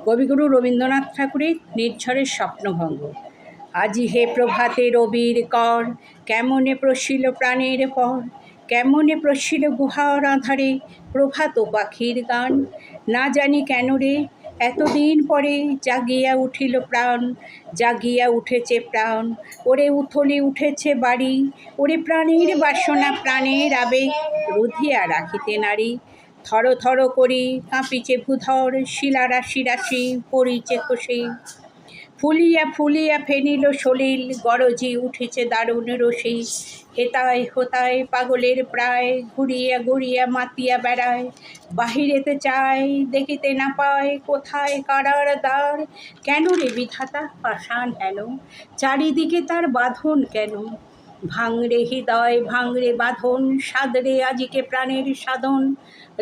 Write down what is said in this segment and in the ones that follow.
কবিগুরু রবীন্দ্রনাথ ঠাকুরের নির্ঝরের স্বপ্নভঙ্গ। আজি হে প্রভাতে রবির কর, কেমনে প্রশিল প্রাণের পর, কেমনে প্রশিল গুহার আধারে প্রভাত পাখির গান। না জানি কেন রে এতদিন পরে জাগিয়া উঠিল প্রাণ, জাগিয়া উঠেছে প্রাণ। ওরে উথলি উঠেছে বাড়ি, ওরে প্রাণের বাসনা প্রাণের আবেগ রুধিয়া রাখিতে নারী। থর থর করি কাঁপিছে ভূধর, শিলা রাশি রাশি পড়িছে খসে। ফুলিয়া ফুলিয়া ফেনিল সলিল, গরজি উঠেছে দারুণ রসি। হেতায় হোতায় পাগলের প্রায়, ঘুরিয়া ঘুরিয়া মাতিয়া বেড়ায়। বাহিরেতে চায় দেখিতে না পায়, কোথায় কারার দ্বার। কেন রে বিধাতা পাষাণ হেন, চারিদিকে তার বাঁধন কেন। ভাঙরে হৃদয় ভাঙরে বাঁধন, সাদরে আজিকে প্রাণের সাধন।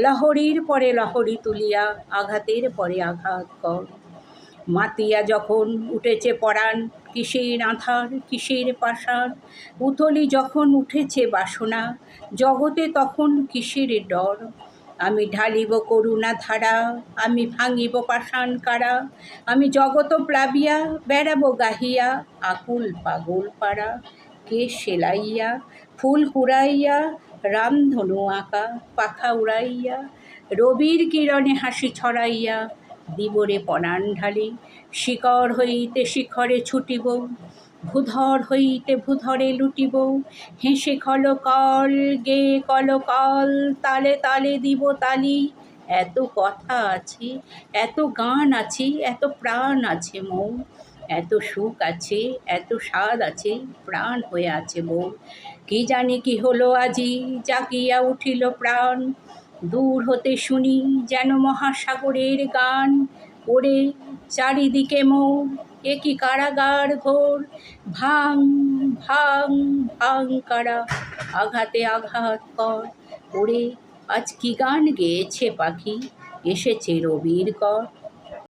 লহরীর পরে লহরী তুলিয়া, আঘাতের পরে আঘাত কর। মাতিয়া যখন উঠেছে পরাণ, কিসের আধার কিসের পাষাণ। উথলি যখন উঠেছে বাসনা, জগতে তখন কিসের ডর। আমি ঢালিব করুণা ধারা, আমি ভাঙিব পাষাণ কারা। আমি জগত প্লাবিয়া বেড়াবো গাহিয়া, আকুল পাগল পাড়া। কে সেলাইয়া ফুল কুড়াইয়া, রামধনু আঁকা পাখা উড়াইয়া। রবির কিরণে হাসি ছড়াইয়া, দিবরে পরাণ ঢালি। শিকড় হইতে শিখরে ছুটিব, ভূধর হইতে ভূধরে লুটিব। হেসে কল গে কল, তালে তালে দিব তালি। এত কথা আছে, এত গান আছে, এত প্রাণ আছে মৌ। এত সুখ আছে, এত স্বাদ আছে, প্রাণ হয়ে আছে বউ। কি জানি কি হলো আজি, জাগিয়া উঠিল প্রাণ। দূর হতে শুনি যেন মহাসাগরের গান। ওরে চারিদিকে মোর, এ কি কারাগার ঘোর। ভাঙ ভাঙ ভাঙ কারা, আঘাতে আঘাত কর। ওরে আজ কি গান গেয়েছে পাখি, এসেছে রবির কর।